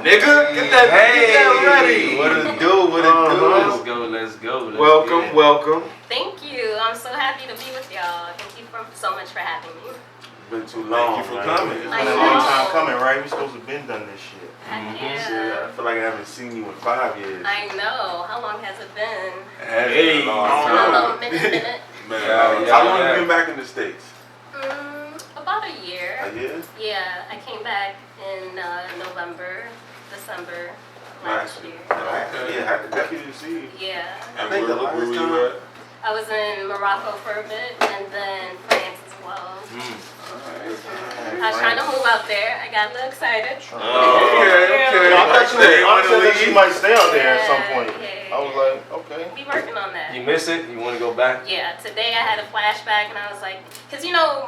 nigga. Get that ready. What it do? What it do? Let's go. Welcome. Thank you. I'm so happy to be with y'all. Thank you so much for having me. Been too long. Thank you for coming. It's I been a know. long time coming, right? We supposed to have been done this shit. Yeah. I feel like I haven't seen you in 5 years. I know. How long has it been? Hey, A minute. How long have you been back in the States? About a year. A year? Yeah, I came back in December last year. Yeah, I definitely see you. Yeah. I think the last time. I was in Morocco for a bit and then France as well. I was trying to move out there. I got a little excited. Okay. I thought you might stay out there at some point. Yeah. I was like, okay. Be working on that. You miss it? You want to go back? Yeah, today I had a flashback and I was like, because you know,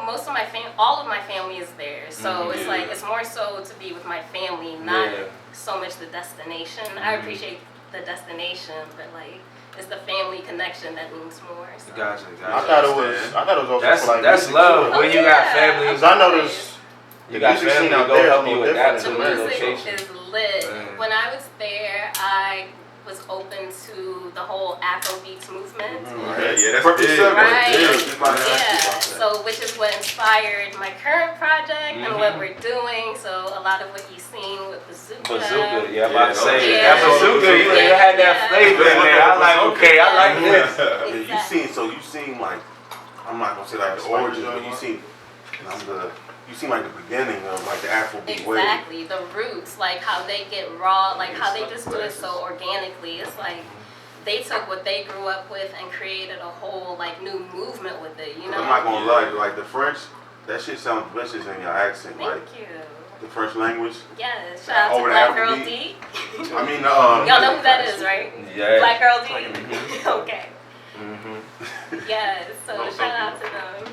all of my family is there. So it's like, it's more so to be with my family, not so much the destination. I appreciate the destination, but like, it's the family connection that means more. So. Gotcha. I thought it was also for like that's music love. too. When you got family, Cause I noticed you got music family scene out go there is help a you little adapt different to The the music location. is lit. When I was there, I was open to the whole Afrobeats movement. Yeah, that's big. Right. Yeah. So which is what inspired my current project and what we're doing. So a lot of what you've seen with Bazooka, I'm about to say Yeah. that bazooka, you had that flavor in there. I like, okay, I like this. Exactly. You seen like, I'm not gonna say like the origin, but you seen like the beginning of like the Afrobeat wave. Exactly, the roots, like how they get raw, like how they just do it so organically. It's like they took what they grew up with and created a whole like new movement with it, you know? I'm not gonna lie, like the French, that shit sounds vicious in your accent. Thank like you. the French language. Yes, shout out to Over the Black Girl Afrobeat. D. I mean, Y'all know who that is, right? Yeah. Black Girl D? Okay. Yes, so shout out to them.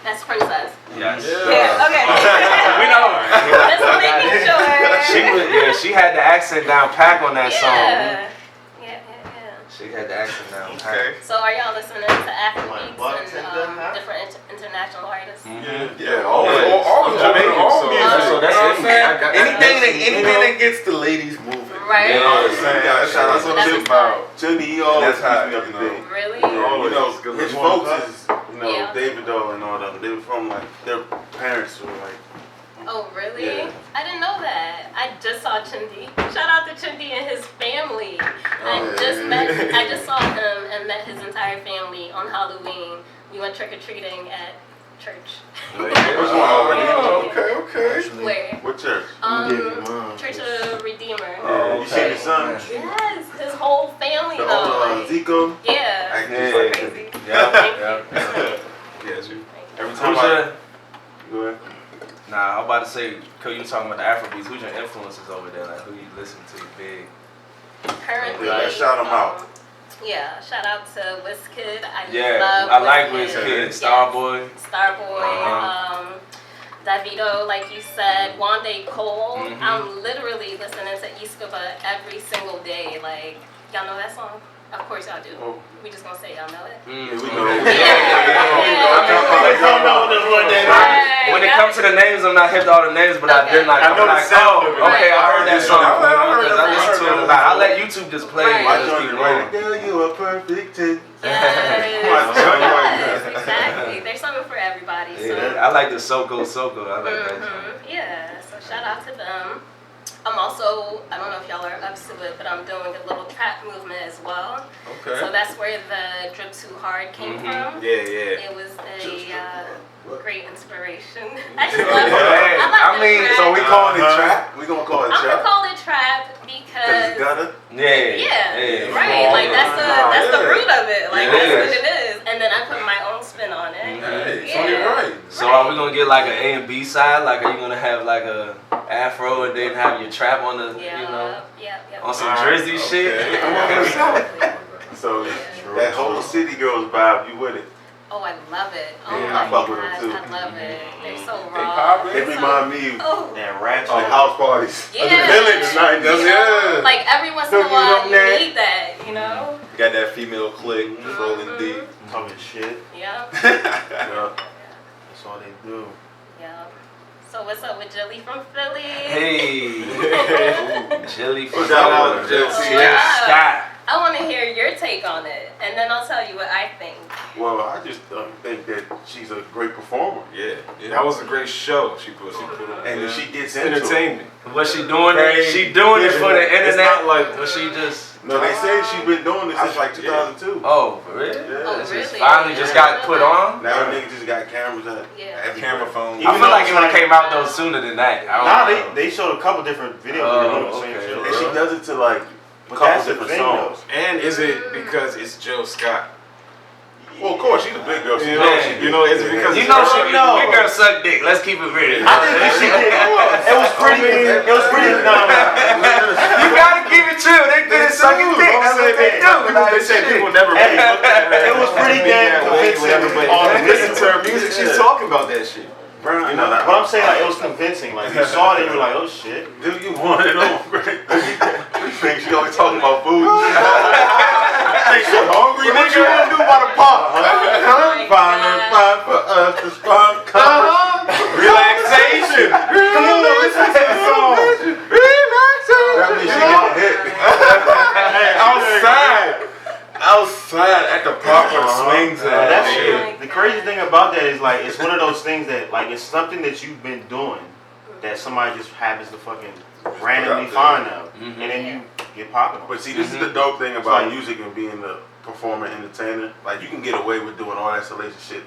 That's Princess. Yes. Yeah, okay. We know her. Just making sure. She had the accent down pack on that song. Yeah. She had the accent down pack. So are y'all listening to Afrobeats and different international artists? Yeah, all Jamaican. So that's it. Anything that gets the ladies moving. Right. You know what I'm saying? Shout out to That's Chip what's up. Chundy, he always That's how, keeps me up to date. Really? You know, his folks is, Yeah. David Doe and all them. They were from like, their parents were like, Oh, really? Yeah. I didn't know that. I just saw Chundy. Shout out to Chundy and his family. I just saw him and met his entire family on Halloween. We went trick-or-treating at church. Okay. Where? What church? Church of Redeemer. You seen his son? Yes, his whole family The though. old Zico? Yeah. Acting like Crazy. every time I... Go ahead. Nah, I'm about to say, cause you talking about the Afrobeats, who's your influences over there? Like, who you listen to big? Currently, Yeah, shout 'em out. Yeah, shout out to Wizkid. I like Wizkid, Starboy. Davido, like you said, Wande Cole. I'm literally listening to Iskaba every single day. Like, y'all know that song? Of course y'all do. We just gonna say y'all know it. Yeah, we know. When it comes to the names, I'm not hip to all the names, but I did like. I know the sound of it. Okay, I heard that song. I I listen to it a lot. I let YouTube just play. Right. I just keep rolling. Girl, you a perfect 10. Yes, exactly. There's something for everybody. So. Yeah, I like the Soko. I like that song. Yeah, so shout out to them. I'm also, I don't know if y'all are up to it, but I'm doing a little trap movement as well. Okay. So that's where the Drip Too Hard came from. Yeah. It was a great inspiration. I just love it. I mean, So we calling it trap? We gonna call it I'm trap? gonna call it trap because gutter? yeah, right. Like that's the root of it. Like that's what it is. And then I put my own spin on it. So you're right. So are we gonna get like an A and B side? Like, are you gonna have like a afro and then have your trap on the, on some Jersey shit? So that whole City Girls vibe, you with it? Oh, I love it. Oh Yeah, my I fuck with gosh, them too. I love it. They're so raw. They remind me Oh. And ratchet. of house parties. Yeah. The village night. You know, like every once in a while, you need that, you know? Got that female clique, rolling deep. Talking shit. Yeah. Yeah. That's all they do. Yeah. So what's up with Jilly from Philly? Hey, Jilly from Philly. Scott. I want to hear your take on it, and then I'll tell you what I think. Well, I just think that she's a great performer. Yeah, that was a great show. She put on. And if she gets into entertainment. Was she doing it? She doing it for the internet? It's not like was she just? No, they say she's been doing this since like 2002. Oh, for real? Yeah. Oh, This really? just finally just got put on. Now niggas just got cameras at Yeah. camera phone. I feel like it would have came out though sooner than that. Nah, they showed a couple different videos. Oh, Same okay. shit. And she does it to like a But couple that's the different thing, songs. And is it because it's Jill Scott? Well, of course, she's a big girl. She You knows know, she you know, is it because You it's know her? she big girl suck dick. Let's keep it real. I think that she did. It was pretty. It was pretty. No. You gotta keep it true. They good at sucking dick. That's what they do. They said people never really looked at her. It was pretty damn convincing. But listen to her music, she's talking about that shit. Brown, You know, but I'm saying like it was convincing. Like you saw it, and you were like, oh shit. do you want it on? You think she always talking about food? Think she hungry? What you want to do about a pot? Find for us to start coming. Relaxation. Come on, listen to the song. That means she got hit. Outside at the park where the swings at. That Yeah. shit. The crazy thing about that is like it's one of those things that like it's something that you've been doing that somebody just happens to fucking randomly find out, and then you get popping. But see, this is the dope thing about music and being the performer, entertainer. Like you can get away with doing all that salacious shit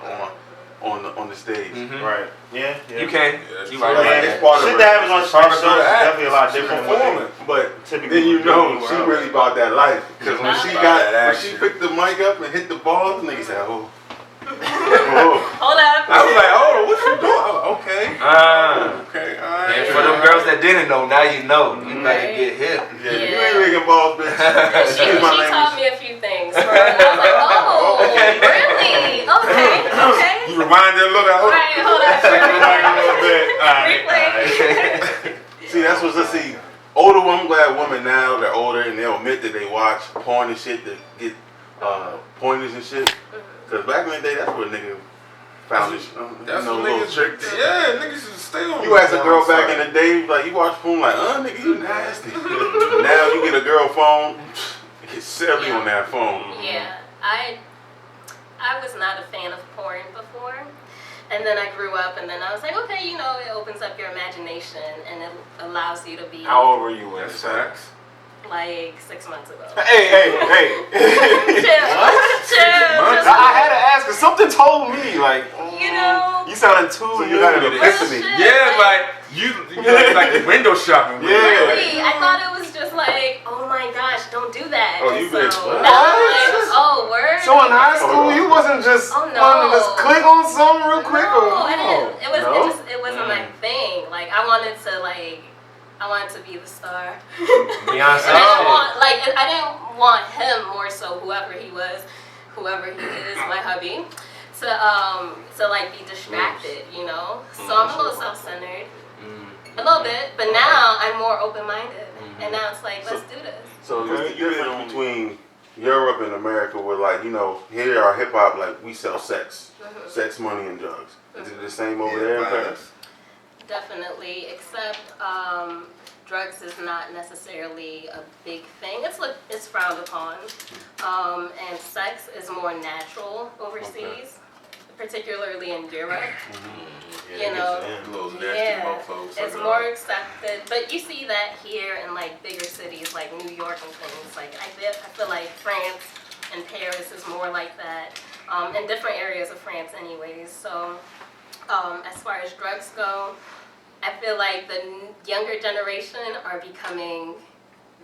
on the stage. Right? Yeah. You can. You Right. right. It's part of Shit it. that happens on It's part stage of shows is the act. definitely a lot She different. performing, but typically then you do know anywhere she else. really about that life. Because when she that when she picked the mic up and hit the balls, niggas said, oh. Hold up. I was like, oh, what you doing? Oh, okay. Okay, all right. And for them girls that didn't know, now you know. You better get hip. Yeah, you ain't making balls, bitch. She Excuse my taught language. me a few things. And I was like, oh, really? Okay. You reminded her, look at her. Right, hold on. Replay. See, that's what's, let's see. Older women, I'm glad women now, they're older and they'll admit that they watch porn and shit to get pointers and shit. Because back in the day, that's where nigga found this. That's you know, what little niggas trick. Yeah, niggas should stay on. You ask a girl back in the day, like you watch porn, like, nigga, you nasty. Now you get a girl phone, it's silly on that phone. Yeah, I was not a fan of porn before. And then I grew up and then I was like, okay, you know, it opens up your imagination and it allows you to be How old were you when it started? like 6 months ago. Hey. Chill. I had to ask because something told me like, You know. you sounded too. So you had an young. epiphany. Yeah, like you like window shopping. Yeah. Really, I thought it was just like, oh my gosh, don't do that. Oh, And you been so what? now I'm like, oh, word. So in high school, you wasn't just Oh, no. wanting to just click on something real quick. No, or I didn't. It wasn't my Mm. thing. Like I wanted to be the star. Beyonce. And I didn't want him more so, whoever he is, my hubby, to like be distracted, you know. So I'm a little self-centered, a little bit, but now I'm more open-minded, and now it's like, let's do this. So what's the difference between Europe and America where like, you know, here our hip hop, like we sell sex, money and drugs. Is it the same over there in Paris? Definitely, except drugs is not necessarily a big thing. It's frowned upon, and sex is more natural overseas, particularly in Europe. You know, it's more accepted. But you see that here in like bigger cities like New York and things. Like I feel like France and Paris is more like that, in different areas of France, anyways. So. As far as drugs go, I feel like the younger generation are becoming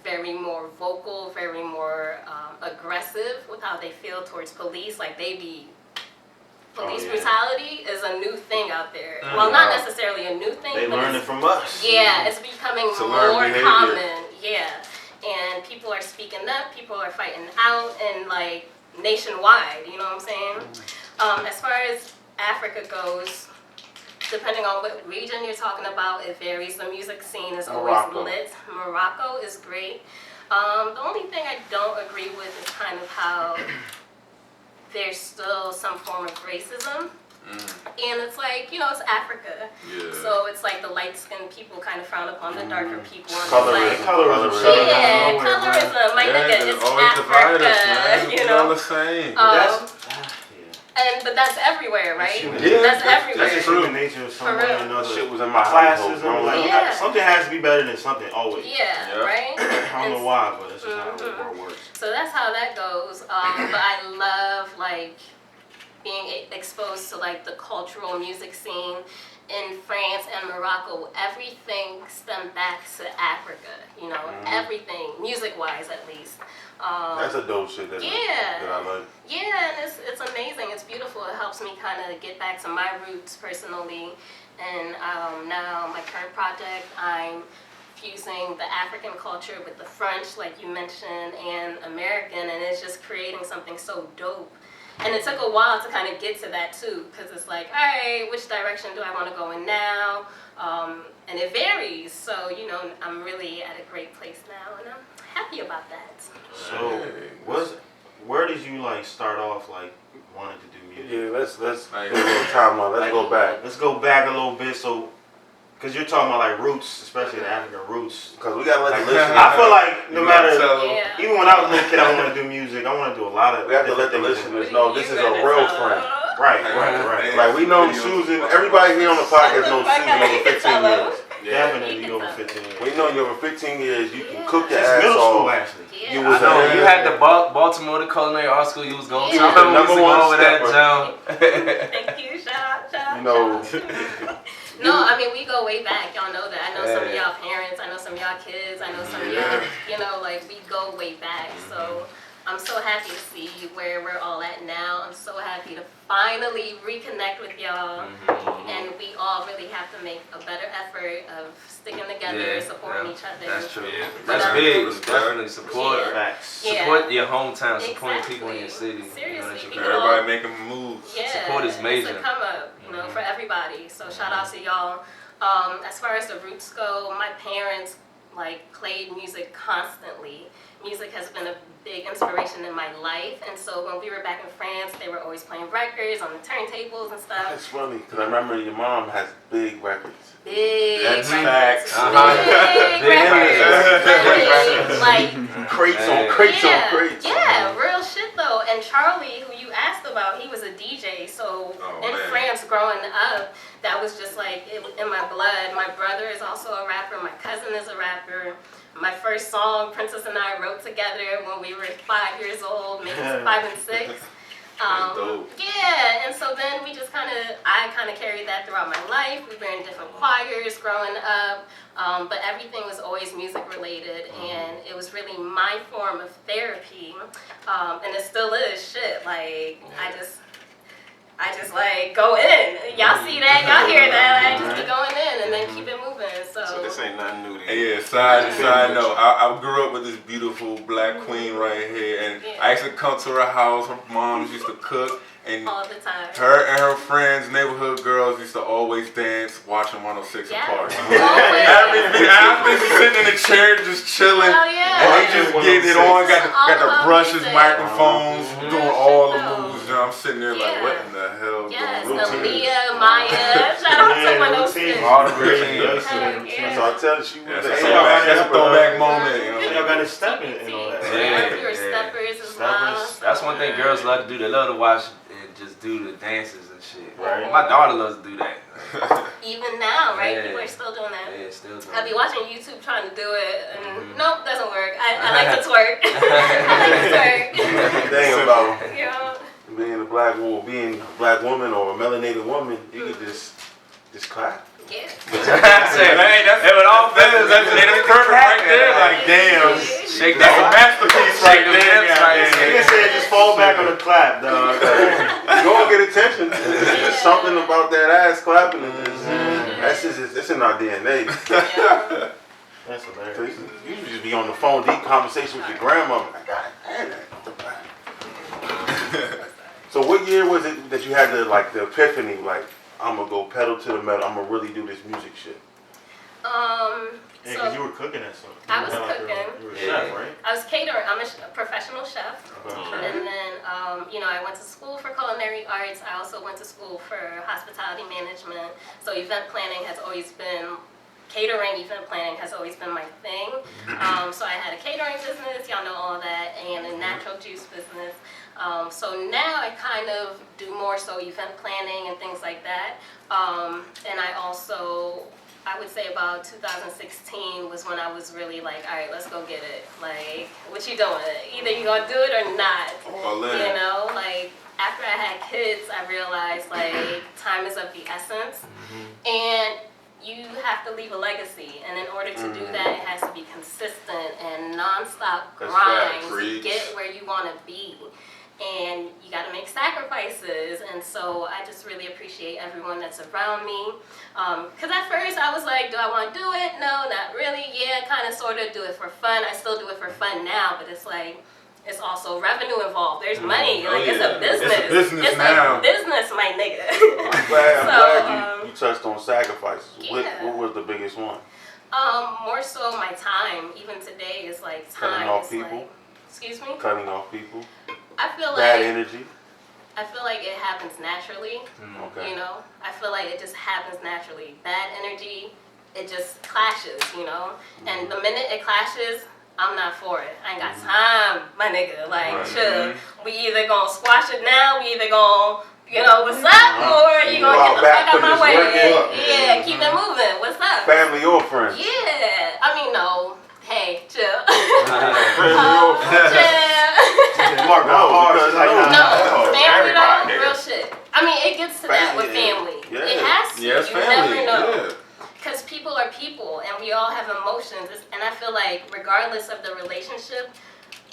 very more vocal, very more aggressive with how they feel towards police. Like police brutality is a new thing out there. Well, not necessarily a new thing. They but learned it from us. Yeah, it's becoming more common. Yeah, and people are speaking up. People are fighting out, and like nationwide. You know what I'm saying? As far as Africa goes, depending on what region you're talking about, it varies. The music scene is always lit. Morocco is great. The only thing I don't agree with is kind of how there's still some form of racism And it's like, you know, it's Africa. Yeah. So it's like the light-skinned people kind of frown upon the darker people. And Colorism. colorism. Yeah, colorism. My nigga, it's Africa. You know? All the same. But that's everywhere, right? Yeah, that's everywhere. That's human nature of some way or another. Shit was in my Classism, household, like something has to be better than something always. Yeah, right? I don't know why, but that's just how the world works. So that's how that goes. But I love like being exposed to like the cultural music scene in France and Morocco. Everything stemmed back to Africa, you know, everything, music-wise at least. That's a dope shit that I like. Yeah, and it's amazing. It's beautiful. It helps me kind of get back to my roots personally. And now my current project, I'm fusing the African culture with the French, like you mentioned, and American, and it's just creating something so dope. And it took a while to kind of get to that too, because it's like, all right, which direction do I want to go in now? And it varies. So, you know, I'm really at a great place now, and I'm happy about that. So, where did you like start off like wanting to do music? Yeah, let's do a little timeline. Let's go back. Let's go back a little bit. So, because you're talking about like roots, especially the African roots. Because we gotta let the listeners. I feel like no matter, Yeah. even when I was a little kid, I wanted to do music. I want to do a lot of. We have to let the listeners know this is a real friend. Right. Like we know Susan. Everybody here on the podcast knows Susan over 15 years. Definitely over 15 years. We know you over 15 years. You can cook your Since ass middle school, off. actually. You I was know you had the Baltimore, the culinary art school. You was going to. Yeah. I remember we used to Number go one over that, Thank you. Shout out. You know. No, I mean, we go way back. Y'all know that. I know some of y'all parents. I know some of y'all kids. I know some of y'all, you know, like, we go way back. So I'm so happy to see where we're all at now. I'm so happy to finally reconnect with y'all. And we all really have to make a better effort of sticking together, supporting each other. That's true. Yeah. That's big. Definitely support. Support your hometown. Support people in your city. Seriously. Everybody making moves. Yeah, support is major. It's a come up, you know, for everybody. So shout out to y'all. As far as the roots go, my parents like played music constantly. Music has been a big inspiration in my life, and so when we were back in France, they were always playing records on the turntables and stuff. That's funny because I remember your mom has big records. Big That's records. facts. Big records. Like Crates on crates on crates. Yeah, real shit though. And Charlie, who you asked about, he was a DJ. So in France growing up, that was just like in my blood. My brother is also a rapper. My cousin is a rapper. My first song, Princess and I wrote together when we were 5 years old, maybe 5 and 6. Yeah, and so then I kind of carried that throughout my life. We were in different choirs growing up, but everything was always music related, and it was really my form of therapy, and it still is shit. Like, I just like go in. Y'all see that? Y'all hear that? I just be going in and then keep it moving. So this ain't nothing new to you. Yeah, side note. I grew up with this beautiful black queen right here, and I used to come to her house. Her mom used to cook, and all the time. Her and her friends, neighborhood girls, used to always dance, watching 106 apart. Always. After sitting in the chair, just chilling, and they just getting it on. Got the brushes, microphones, doing all the moves. You know, I'm sitting there like, what in the hell? Yes, Aaliyah, Maya, shout out to 106. All the routines. So I tell you, she was that's a throwback moment. You know, y'all got to step in all that. Your steppers as well. That's one thing girls love to do. They love to watch and just do the dances and shit. Right. My daughter loves to do that. Even now, right? Yeah. People are still doing that. Yeah, still doing I be it. watching YouTube trying to do it, and nope, doesn't work. I like to twerk. I like to twerk. The thing about Yeah. being a black woman or a melanated woman, you could just clap. Yeah. It would all feathers. That's perfect right there. Like, damn. Shake That's a that. masterpiece right Shake them there. hips right there. Nigga said just fall back on the clap, dog. You gonna get attention. There's just something about that ass clapping. That's just it's in our DNA. Yeah. That's So hilarious. you just be on the phone, deep conversation with your grandmother. Like, God damn it. So what year was it that you had the epiphany, like, I'm gonna go pedal to the metal, I'm gonna really do this music shit? Yeah, because you were cooking at something. I was cooking. You were a chef, right? I was catering. I'm a professional chef. Okay. And then, I went to school for culinary culinary arts. I also went to school for hospitality management. So event planning has always been, catering event planning has always been my thing. So I had a catering business, y'all know all that, and a natural juice business. So now I kind of do more so event planning and things like that. And I also, I would say about 2016 was when I was really like, all right, let's go get it. Like, what you doing? Either you gonna do it or not. All in. You know, like after I had kids, I realized like time is of the essence, and you have to leave a legacy. And in order to do that, it has to be consistent and nonstop grind to get where you want to be. And you got to make sacrifices, and so I just really appreciate everyone that's around me. Because at first I was like, do I want to do it? No, not really. Yeah, kind of, sort of do it for fun. I still do it for fun now, but it's like, it's also revenue involved. There's money. Like, it's a business. It's a business it's now. a business, my nigga. I'm glad you touched on sacrifices. Yeah. What was the biggest one? More so my time. Even today is like time. Cutting off It's people? like, excuse me? Cutting off people? I feel Bad like energy? I feel like it happens naturally. Okay. You know, I feel like it just happens naturally. Bad energy, it just clashes. You know, and the minute it clashes, I'm not for it. I ain't got time, my nigga. Like, chill. We either gonna squash it now, we either gonna, you know, what's up, or you gonna get the fuck out my way. Yeah, keep it moving. What's up? Family or friends? Yeah. I mean, no. Hey, chill. Chill. Mark, No, family though, real shit. I mean, it gets to that with family. Yeah. It has to. Yeah, it's You family. never know. Yeah. Because people are people, and we all have emotions. And I feel like regardless of the relationship,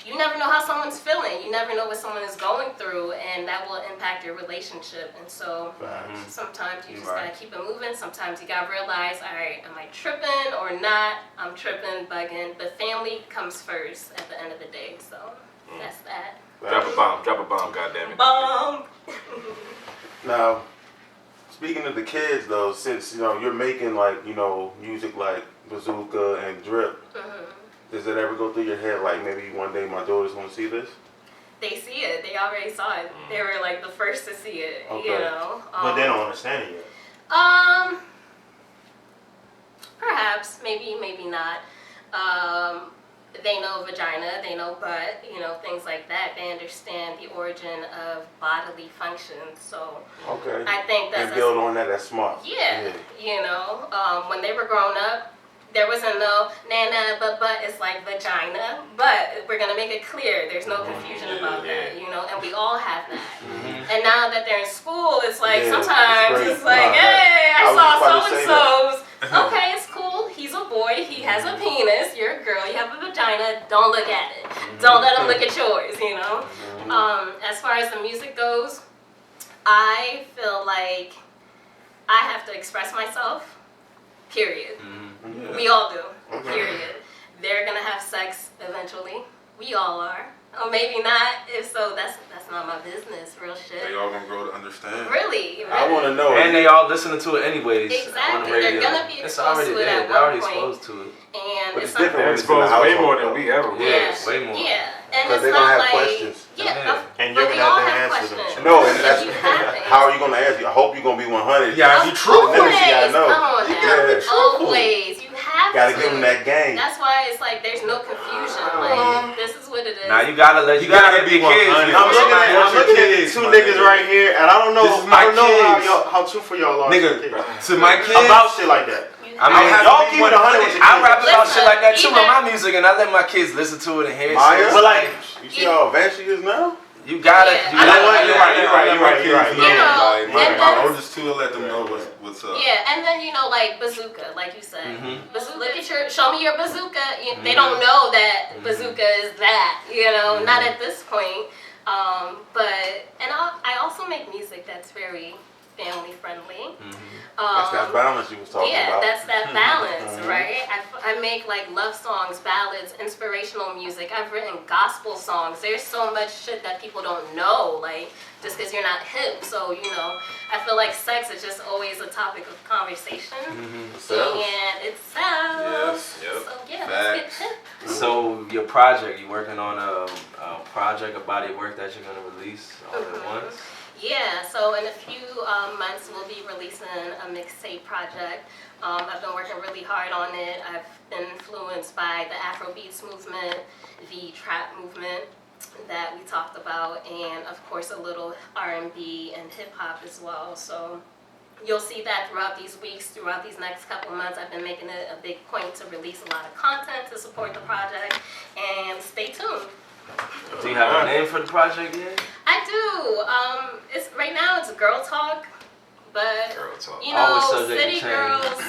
you never know how someone's feeling. You never know what someone is going through, and that will impact your relationship. And so sometimes you just gotta keep it moving. Sometimes you gotta realize, all right, am I tripping or not? I'm tripping, bugging. But family comes first at the end of the day. So that's that. Drop a bomb, goddammit. Bomb. Now, speaking of the kids though, since you know you're making like music like Bazooka and Drip, does it ever go through your head like maybe one day my daughter's gonna see this? They see it. They already saw it. They were like the first to see it. Okay. You know. But they don't understand it yet. Perhaps, maybe not. They know vagina, they know butt, you know, things like that. They understand the origin of bodily functions. So I think that's and build on that. That's smart. Yeah. You know, when they were growing up, there wasn't no na but it's like vagina. But we're gonna make it clear. There's no confusion about that. You know, and we all have that. And now that they're in school, it's like sometimes it's like, hey, I saw so and so's. Okay, it's cool. He's a boy. He has a penis. You're a girl. You have a vagina. Don't look at it. Don't let him look at yours, you know? As far as the music goes, I feel like I have to express myself, period. We all do, period. They're going to have sex eventually. We all are. Or maybe not. If so, that's not my business. Real shit. They all gonna grow to understand. Really? I want to know. And they all listening to it anyways. Exactly. On the radio. They're gonna be it's exposed already to it there. at They're already one point. exposed to it. And But it's it's different when They're it's in the exposed way household, more than though. we ever were. Yes, way more. Yeah, and Because it's they're not gonna have like questions. And but you're we gonna all have to have answer them. questions. No, and that's You have it. how are you gonna answer? I hope you're gonna be 100. Yeah, be true. Always, I know. come on You now. gotta be truthful. Always, you have Gotta to. give them that game. That's why it's like there's no confusion. Like this is what it is. Now you gotta let you gotta be kids. 100. I'm looking at kids, two my niggas nigga. right here, and I don't know. This is my I don't know kids. how truthful y'all are. Nigga, to kids. to my kids. About shit like that. I mean, Y'all keep it 100 with your I rap kids. about shit like that too Listen, with my music, and I let my kids listen to it and hear it. Maya? So But like, You see how advanced she is now? you gotta. Yeah. You I gotta know what, you're right. You know, Like, and my then- oldest two will let them know what's up. Yeah, and then you know, like bazooka, like you said. Look at show me your bazooka. They don't know that bazooka is that. You know, not at this point. I also make music that's very family friendly. That's that balance you was talking Yeah, about. that's that balance, right? I make like love songs, ballads, inspirational music. I've written gospel songs. There's so much shit that people don't know, like just because you're not hip. So, you know, I feel like sex is just always a topic of conversation. And it sells. Yes, yep. So yeah, Facts. let's get hip. So your project, you working on a project, a body of work that you're gonna release all at once? Yeah, so in a few months we'll be releasing a mixtape project. I've been working really hard on it. I've been influenced by the Afrobeats movement, the trap movement that we talked about, and of course a little R&B and hip hop as well. So you'll see that throughout these weeks, throughout these next couple of months. I've been making it a big point to release a lot of content to support the project, and stay tuned. Do you have a name for the project yet? I do. It's right now it's Girl Talk, but Girl Talk. you know, Subject City change. Girls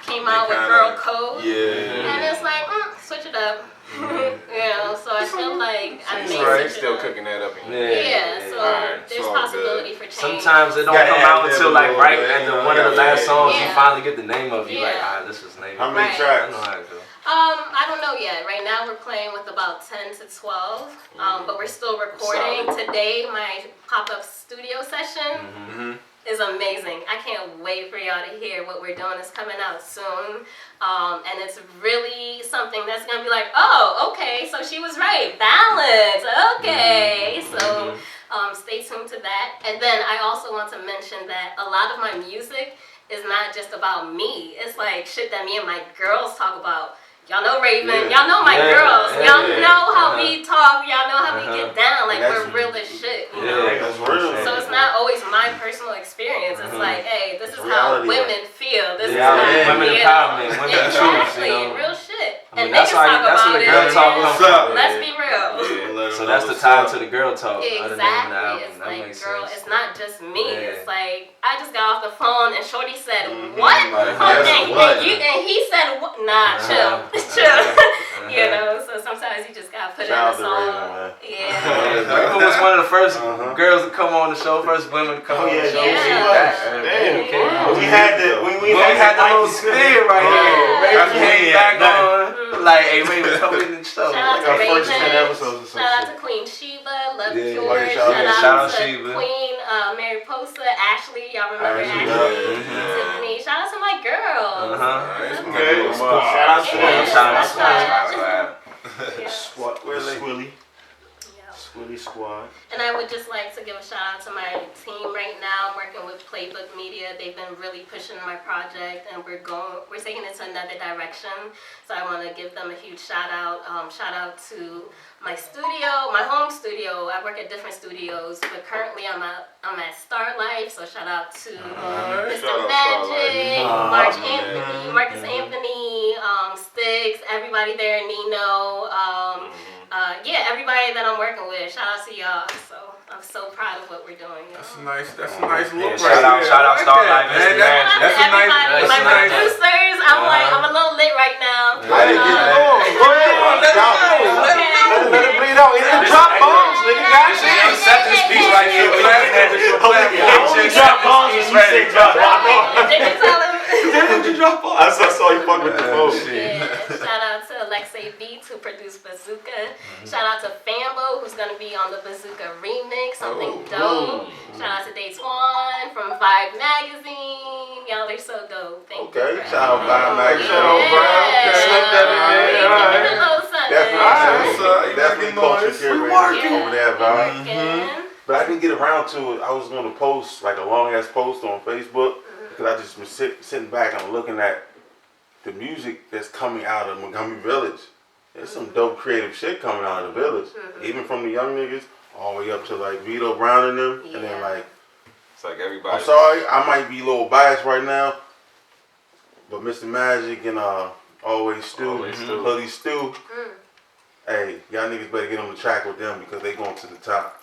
came out with Girl Code, Yeah. and it's like switch it up. You know, so I feel like I may Right, switch it still up. cooking that up. Yeah, so Alright, there's so possibility for change. Sometimes it don't Gotta come add out that until a like little right bit, at you the know, one of the yeah. last songs. You Yeah. finally get the name of. You like, Yeah. this is the name. How of many it. Right. tracks? I know how it goes. I don't know yet. Right now we're playing with about 10 to 12, but we're still recording. Solid. Today my pop-up studio session Mm-hmm. is amazing. I can't wait for y'all to hear what we're doing. It's coming out soon, and it's really something that's gonna be like, oh, okay, so she was right. Balance, okay. So stay tuned to that. And then I also want to mention that a lot of my music is not just about me. It's like shit that me and my girls talk about. Y'all know Raven. Yeah. Y'all know my Yeah. girls. Yeah. Y'all know how Uh-huh. we talk. Y'all know how we Uh-huh. get down. Like, That's we're real as shit, you Yeah, know? That's real. So it's not always my personal experience. It's like, hey, this is how Reality. women feel. This is Yeah, how women you know, empowerment, women exactly, truth, you know. real shit. I mean, And that's niggas why talk that's about where the it. girl talk yeah. comes from. Let's be real. So that's the time to the girl talk. The name of the Exactly. album. It's That like, makes girl, sense. it's not just me. Yeah. It's like, I just got off the phone and Shorty said, what? Like, Hold yes, on, what? and he said, what? Nah, chill. Chill. You know, so sometimes you just gotta put Shout in a out to Raven, song. man. Yeah. Raven was one of the first Uh-huh. girls to come on the show, first women to come on the show. yeah. She was Yeah. that. Damn, Yeah. We had the when we When we had the Mikey little spin right here. Yeah. Raven That's came me, back yeah. on. Like, hey, Raven, come in the show. Shout out Like to our first Raven. 10 episodes or some Shout out shit. to Queen Sheba, Love Yeah. Pure. Oh, yeah, shout shout out out to Sheba. Queen Mary Posta, Ashley. Y'all remember Ashley, Ashley? yeah. Tiffany. Shout out to my girls. Uh-huh. Okay. Shout out to Yeah. them. Shout out That's to right. Yeah. Squad, Squilly. Yeah. Squilly Squad. And I would just like to give a shout out to my team right now. I'm working with Playbook Media. They've been really pushing my project, and we're taking it to another direction. So I want to give them a huge shout out. Shout out to my studio, my home studio. I work at different studios, but currently I'm at Star Life. So shout out to Mr. Shout out Magic, Starlight. Mark Anthony, Marcus Anthony, Sticks, everybody there, Nino. Yeah, everybody that I'm working with. Shout out to y'all. So I'm so proud of what we're doing. That's a nice look Yeah, right shout out there. Starlight, Man, Mr. that- Magic. That's a nice. Everybody, That's my nice. producers. I'm a little lit right now. I didn't get it. Go ahead, let it go. Let it go. Let it bleed out. He didn't drop bombs, nigga. Got This is shit. your acceptance speech right here. We looking at this your platform. I only drop bombs when you say drop bombs. Did you tell him? I saw you fuck with the phone. Yeah. Shout out to Alexei Beats who produced Bazooka. Shout out to Fambo who's gonna be on the Bazooka remix. Something dope. Shout out to Day Swan from Vibe Magazine. Y'all are so dope. Thank you. Okay, for shout out having me. Vibe Magazine. Shout out Vibe. Okay. Slip that in there. Yeah, All give right. it a little something. Definitely, so you definitely making culture noise. curator We working. over there, Vibe. Working. But I didn't get around to it. I was going to post like a long ass post on Facebook because I just been sitting back and looking at the music that's coming out of Montgomery Village. There's some dope creative shit coming out of the village, even from the young niggas all the way up to like Vito Brown and them, and then like. It's like everybody. I'm sorry, I might be a little biased right now, but Mr. Magic and Always Stew, Always Stew. Hoodie Stew, hey, y'all niggas better get on the track with them because they going to the top.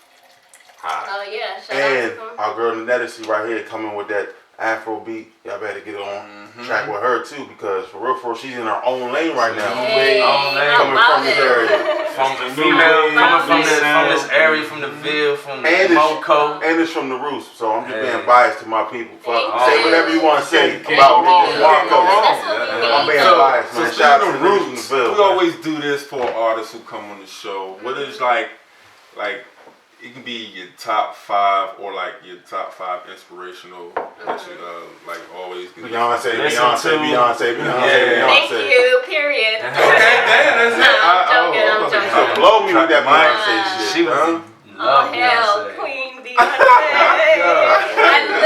Hot. Oh yeah, shout And out to them. our girl Nedessy right here coming with that Afro beat, y'all better get on track with her too because for real, she's in her own lane right now. Hey, Coming from this area. From the female, coming from this area, from the Ville, from And it's, Moco. and it's from the roots, so I'm just Hey. being biased to my people. Fuck, Thank say you. whatever you want to say Can't about go wrong. me. Can't go wrong. That's what we I'm need. being biased, So man. speaking Shout out to of the niggas from roots, the Ville. we man. always do this for artists who come on the show. What is like it can be your top 5 or like your top 5 inspirational that you like always get. Beyonce, Listen Beyonce, to- Beyonce, Beyonce, Yeah. Thank Beyonce. you. Period. Okay, damn, that's it. No, I'm joking, I'm joking. So blow me with that Mike, Beyonce shit. she was huh? Oh love hell, Beyonce. Queen Beyonce.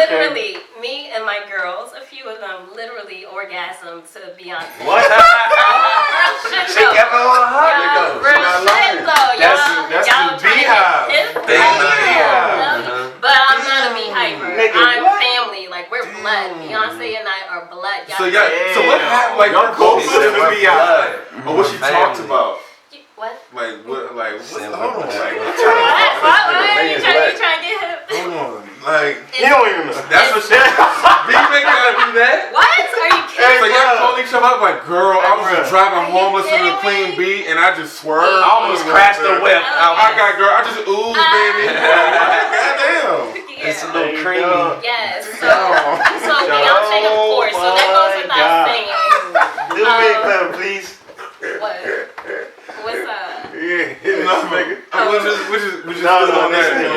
literally, me and my girls, a few of them literally orgasmed to Beyonce. What? She kept it on her. Y'all, real shit though. That's Y'all the beehive. But I'm not a beehiver. Nigga, I'm what? family. Like, we're blood. Beyonce and I are blood. So what happened? Like Y'all both live in the beehive. Or what she talked about? What? Like what? Like what's Hold hold on? Like What? You trying to get him? hold on. Like You don't even know. that's what she. Did you make her do that? What? Are you kidding? So y'all told each other like, girl, I was just driving home you listening to kidding Clean Beat, and I just swerved. I almost crashed the whip. I got girl. I just ooze, baby. Goddamn. It's a Yeah. little creamy. Yes. So Beyonce, of course. So that goes without saying. Do me a favor, please. What? What's up? Yeah, hit this nigga. We just No, still on that. this nigga,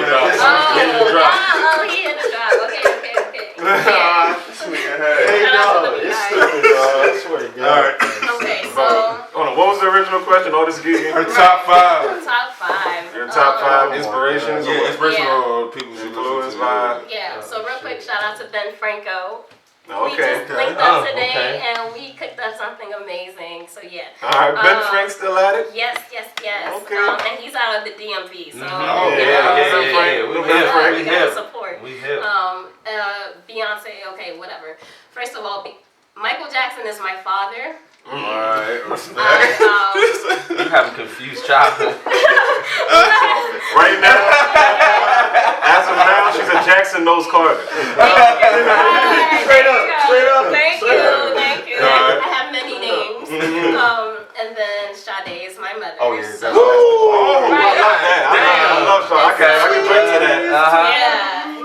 He hit the drop. Okay. This nigga had. Hey, dog, it's stupid, dog. I swear to God. Alright. Okay, so Hold on, what was the original question? All this geeking? Her top five. top 5. Your top 5 Yeah, inspirations? or what? inspirational people you Influenced listen to. by. Yeah. So real quick, shout out to Ben Franco. We Okay. just linked up Oh, today, okay. and we cooked up something amazing. So yeah. Alright, Ben Frank still at it? Yes. Okay. And he's out of the DMV, so Oh, yeah. We we hip. gotta support. We hip. Beyonce, okay, whatever. First of all, Michael Jackson is my father. Alright, respect. I, You have a confused childhood. Right now, as of now, she's a Jackson knows Carter. Straight up. Thank you. Alright. I have many names. And then Sade is my mother. Oh, yeah, so, that's Oh, Right. I love that. I love Shaw. I can drink to that.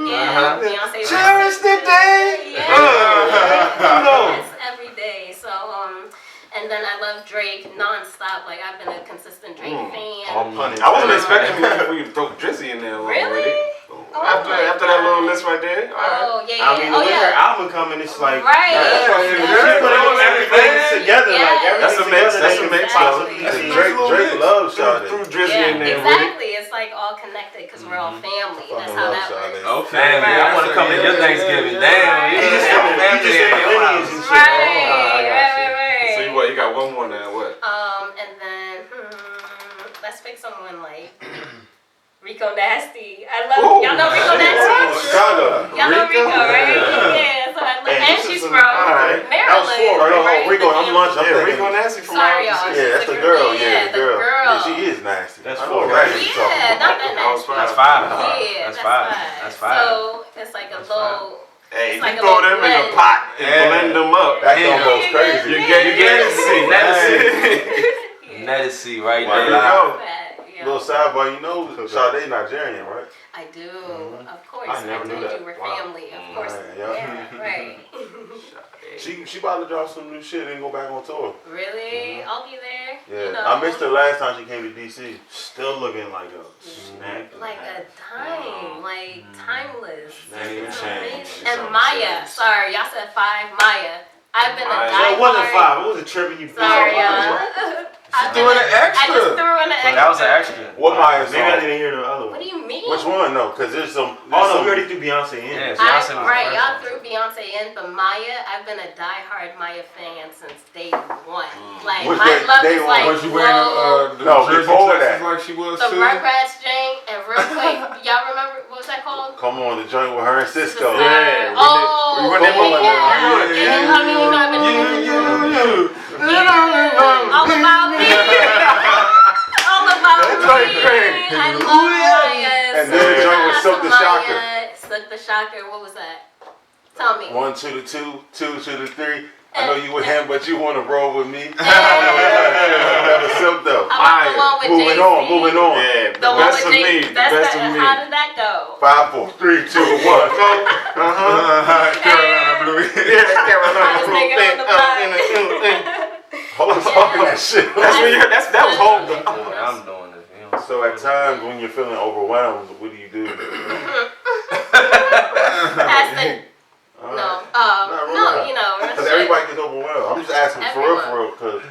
yeah. Beyonce. Cherish the day. Yes, every day. So, and then I love Drake nonstop. Like, I've been a consistent Drake fan. All punny. I wasn't expecting for you to throw Drizzy in there already. Really? After that little list right there. Oh, yeah. I mean, the way her album coming, it's like. Right. She put everything together. Like, That's a mix. That's a mix. Drake loves Sade. Threw Drizzy in there with it. Exactly. It's like all connected because we're all family. That's how that works. Okay, man. I want to come to your Thanksgiving. Damn. You just have a family at your house. Right. So you what? You got one more now. What? And then let's pick someone like Rico Nasty. I love y'all know Rico Nasty. Chicago. Y'all know Rico, right? Yeah. So I love, and she's from Maryland. That was 4. Right? Rico, I'm lunch. I'm Yeah, thinking. Rico Nasty from Sorry, y'all. Yeah, that's the girl. Yeah, the girl. Yeah, she is nasty. That's I know 4, right? right? Yeah, not that nasty. That's 5. Yeah, That's 5. That's 5. So it's like a little. Hey, It's like you a throw little them in a blend. pot and blend them up. That don't goes crazy. You get Nedessy right Wow. there. go. Yeah. Little sidebar, you know, Sade Nigerian, right? I do, of course. I never knew told that. you we're Wow. family, of course. Yeah. Yeah, right. She about to drop some new shit and go back on tour. Really? I'll be there. Yeah, You know, I missed her last time she came to DC. Still looking like a snack. like a dime, like timeless. Ain't even It's changed. amazing. And Maya, sorry, y'all said 5. Maya, I've been a Maya. So it wasn't diehard. 5. It was a tripping you. Sorry, y'all. I threw in an extra. I just threw in an extra. That was an extra. What Maya Maybe I song? didn't hear the other What one. do you mean? Which one? No, because there's some. Oh no, we already threw Beyonce in. Yeah, Beyonce was the Right, first y'all one. threw Beyonce in, but Maya, I've been a diehard Maya fan since day one. Like, Was my that love day is one? like, Was you wearing whoa. the No, jersey before dresses that. like she was The too? Rugrats Jane, and real quick, y'all remember, what was that called? Come on, the joint with her and Cisco. Yeah, Oh, we went there before. yeah. Yeah. And I mean, you know, I've been all about me. All about That's right, me. great. I love Maya. And then the joint with Silk the Shocker. Silk the Shocker, what was that? Tell me. 1 to the 2, 2 to the 3. I know you with him, but you want to roll with me. Yeah. That was Silk though. How about the one with Moving Jay-Z? on, moving on. Yeah, The one best with of me. Jay-Z. The best of me. How did that go? 5, 4, 3, 2, 1. Carolina Blue. Yeah, Hottest nigga on the block. Hold on, talking that shit. That was whole. I'm doing this. You know. So at times when you're feeling overwhelmed, what do you do? That's the no, really. you know, Because everybody gets overwhelmed. I'm just asking for Everyone. real, because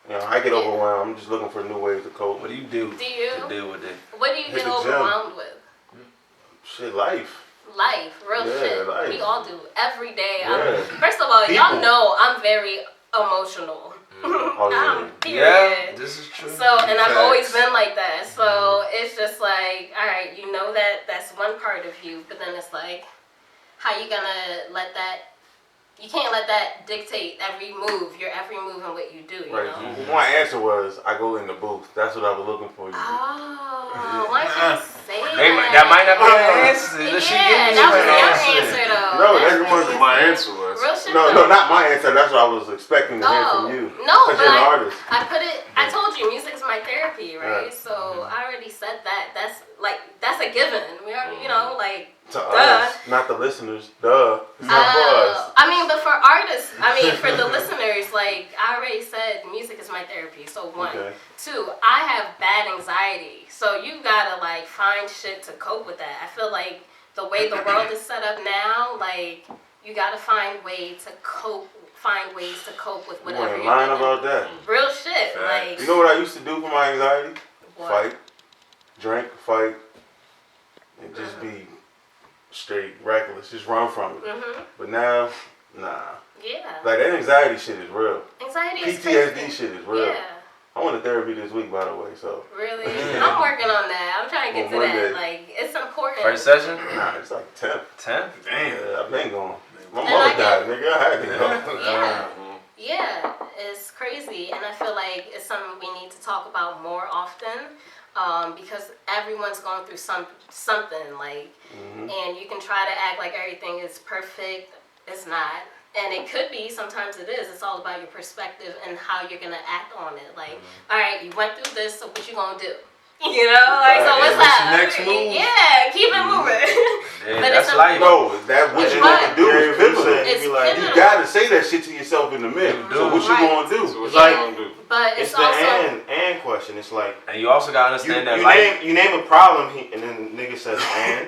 you know I get overwhelmed. I'm just looking for new ways to cope. What do you do Do you? to deal with it? What do you Hit get the gym. overwhelmed with? Shit, life. life, real shit. Life. We all do every day. Yeah. First of all, People. y'all know I'm very emotional. Period. Yeah, this is true. So, and I've always been like that. So it's just like, all right, you know that's one part of you, but then it's like, how you gonna let that? You can't let that dictate your every move and what you do. You know. My answer was I go in the booth. That's what I was looking for. Oh, why can't you say that? That might not be an answer. Yeah, that was your answer though. No, that's what my answer was. Real shit No, though. not my answer. That's what I was expecting to hear from you. No, because but you're an artist. I told you, music's my therapy, right? So I already said that. That's a given. We already, to us, not the listeners. Duh. It's not for us. I mean, but for artists, for the listeners, I already said, music is my therapy. So one. Okay. Two, I have bad anxiety. So you gotta find shit to cope with that. I feel like the way the world is set up now, you gotta find ways to cope with whatever You you're lying doing. about that. Real shit. You know what I used to do for my anxiety? What? Fight, drink, fight, and just be straight reckless. Just run from it. But now, nah. Yeah. That anxiety shit is real. Anxiety is PTSD crazy. shit is real. Yeah. I went to therapy this week, by the way, so. Really? I'm working on that. I'm trying to get to Monday. that. It's important. First session? Nah, it's like 10. 10? Damn. Yeah, I've been going. My And mother I died, nigga. I had to go. Yeah. Yeah, it's crazy. And I feel like it's something we need to talk about more often. Because everyone's going through something, and you can try to act like everything is perfect. It's not. And it could be, sometimes it is. It's all about your perspective and how you're going to act on it. All right, you went through this, so what you going to do? You know? So what's that? Next move? Yeah, keep it moving. Yeah, But that's it's life. No, that what you gonna do is pivotal. It's You pivotal. gotta say that shit to yourself in the middle. So what you gonna do? So what Yeah. you gonna do? But It's it's the also... and question. It's like And you also gotta you, understand that you life. name a problem, and then nigga says and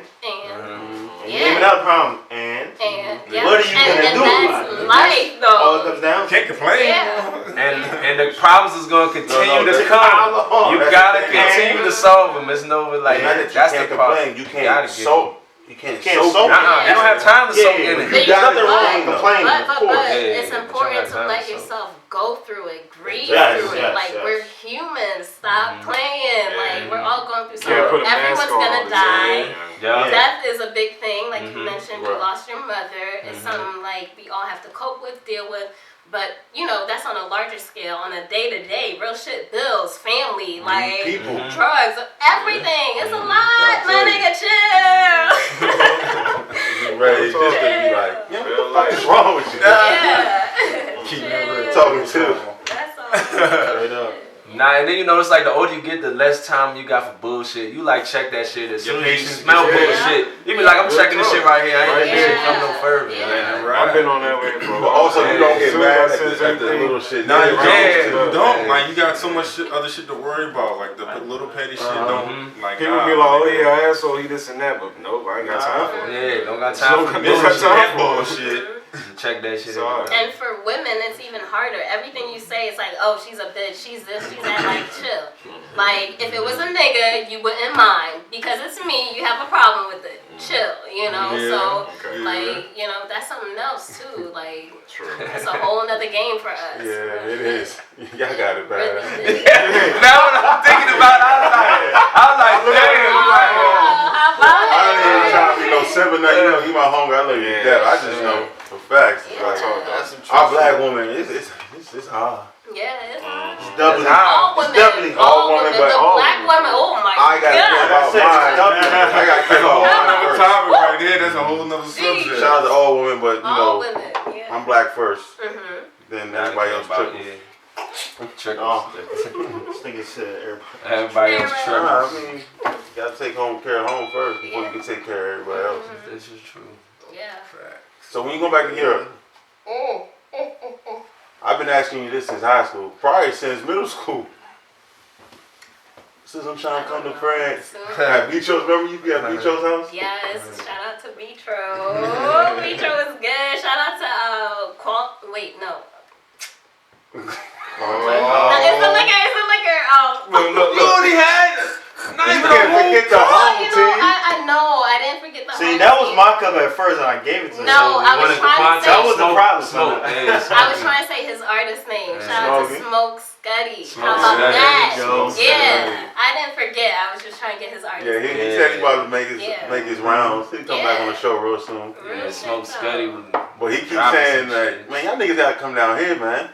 you name another problem, and Yeah. what are you gonna do? That's life, though. All it comes down to. Can't complain. Yeah. And the problems is gonna continue to come. You gotta continue to solve them. It's no Not that you that's can't the problem. complain. You can't soak. You can't soak. soak. You don't have time to soak in it. You There's gotta nothing wrong with complain, complaining, of But course. it's Yeah, important but you to don't have let time, so. yourself go through it, breathe Yes, through yes, it. yes. We're humans. Stop playing. Yeah. We're all going through Can't something. put a mask Everyone's on all gonna the die. time. Yeah. Death is a big thing, like you mentioned. You Right. lost your mother. It's something we all have to cope with, deal with. But that's on a larger scale, on a day-to-day, real shit, bills, family, people. drugs, everything. It's a lot, my nigga. Chill. Ready just to be like, yeah, Real what the fuck is wrong with you? Yeah. Keep Chill. Talking to. That's all. Straight up. Nah, and then it's the older you get, the less time you got for bullshit. You check that shit as soon as you patience smell is- bullshit. You be like, I'm checking this shit right here. I ain't letting this shit Yeah. come no further. Yeah. Man. I've been on that way for a But while. also, you don't get As soon as mad I at said the anything, little shit. Nah, you Yeah. don't. You got so much other shit to worry about. The little petty shit don't. People be like, oh yeah, asshole, he this and that, but nope, I ain't got time for it. Yeah, don't got time for Don't bullshit. got time for bullshit. Check that shit Sorry. out. And for women, it's even harder. Everything you say is oh, she's a bitch, she's this, she's that. Chill. If it was a nigga, you wouldn't mind. Because it's me, you have a problem with it. Chill, So, that's something else, too. True. It's a whole nother game for us. Yeah, it is. Y'all got it bad. Really. Now when I'm thinking about it, I'm like, damn. How about I ain't even it? trying to be no simple. Now, you my homie. I love you to death. I just know for facts. That's some Our black woman, it's hard. Yeah, it's hard. Doubly. All women, doubly. all women, but the all black women, oh my I gotta care god. about mine. I gotta care about Whole mine nother first. topic right there. That's a whole nother subject. Shout out to all women, but All women, yeah. I'm black first. Mm-hmm. Then everybody else trickles. Trickles. This nigga said everybody. Everybody else Nah, trickles. I mean, you gotta take care of home first before you can take care of everybody else. This is true. Yeah. So when you go back to Europe, Mm. I've been asking you this since high school, probably since middle school. Since I'm trying to come to France. At Beatro's, remember you be at Beatro's house? Yes, shout out to Vitro. Vitro is good. Shout out to wait, no. It's a liquor. You already had. Not You even can't forget the home I team. know. I didn't forget the See, home that was was my cup at first, and I gave it to him. No, I was trying to say. That was the problem. Smoke. I was trying to say his artist name. Shout out to Smoke Scuddy. How about Scuddy. that? Smoke Yeah, I didn't forget. I was just trying to get his artist Yeah, name. he said he about to make his rounds. He come back on the show real soon. Yeah, Smoke Scuddy. But he keeps saying that, man, y'all niggas gotta come down here, man.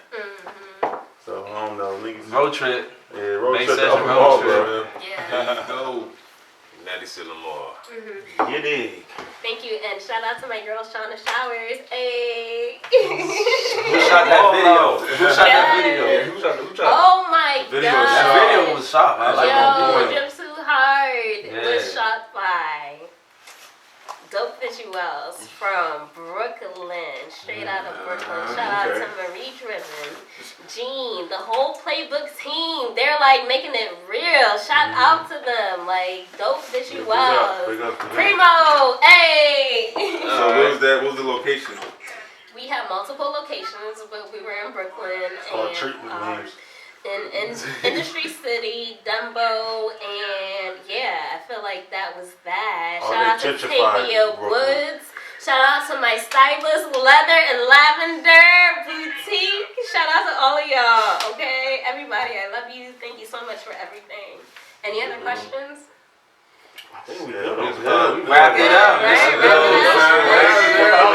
So I don't know, niggas. Road trip. Yeah, road Make trip to session Upper road Mall, trip. bro. Yeah. Go. Nedessy Amour. You dig. Thank you, and shout out to my girl Shauna Showers. Hey. Who shot that video? Who shot that video? Who shot? Oh my Video god. That video was shot. I like that Yo, video. Jump Too Hard Yeah. was shot by Dope Visuals from Brooklyn, straight out of Brooklyn. Shout out to Marie Driven, Jean, the whole Playbook team. They're like making it real. Shout out to them, like Dope Visuals. Big up to them. Primo, hey. So what was that? What was the location? We have multiple locations, but we were in Brooklyn It's called treatment names. in Industry City, Dumbo, and yeah, I feel like that was that. Oh, Shout out they to gentrified Tavia Brooklyn. Woods. Shout out to my stylist, Leather and Lavender Boutique. Shout out to all of y'all, okay? Everybody, I love you. Thank you so much for everything. Any other questions? I think we Yeah, good. it's good. Wrap it up. Wrap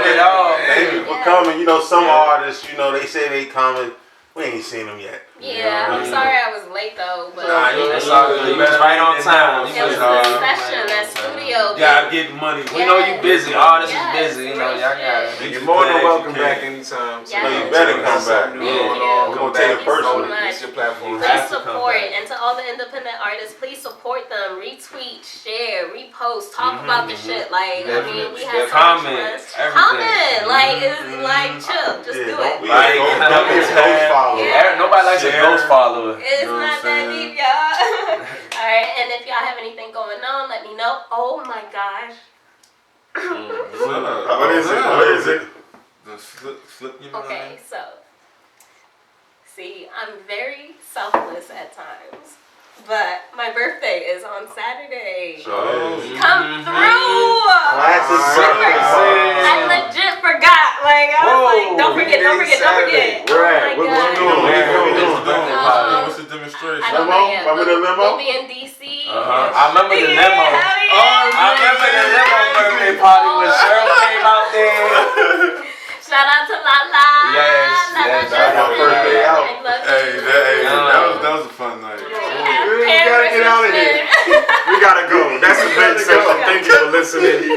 it up. Thank you for coming. You know, some artists, you know, they say they coming. We ain't seen them yet. Yeah, I'm sorry I was late though, but Nah, it's all good. You was right on time. it was the session, that studio. Yeah, I get money. We know you busy. Artists is Yes, busy. You know, y'all got it. You're more than welcome back anytime. Yeah. No, you better come back. Thank you. We're gonna take it Thank you so personally. much. It's your platform. Please support, and to all the independent artists, please support them. Retweet, share, repost, talk about the shit. Like, I mean, we had so much Comment, fun. everything. Comment, like, it's like chill, just do it. Like, Don't be a ghost follower. Yeah. Nobody likes a ghost follower. It's know what not I'm that saying? deep, y'all. Alright, and if y'all have anything going on, let me know. Oh my gosh. What is it? What is it? The slip your mind. Okay, so, see, I'm very selfless at times, but my birthday is on Saturday. Come through! I legit forgot. Like, I was like, don't forget. Right. What you doing? What's the demonstration? I don't know yet. Remember the limo? We'll be in DC. I remember the Yeah, limo. hell yeah. I remember the limo birthday party when Cheryl came out there. Shout out to Lala. Yes, Lala yes, Justin. shout out birthday out. I love Hey, you. that was a fun night. Happy We gotta get out of here. anniversary. We gotta go. That's the best session. Thank you for listening.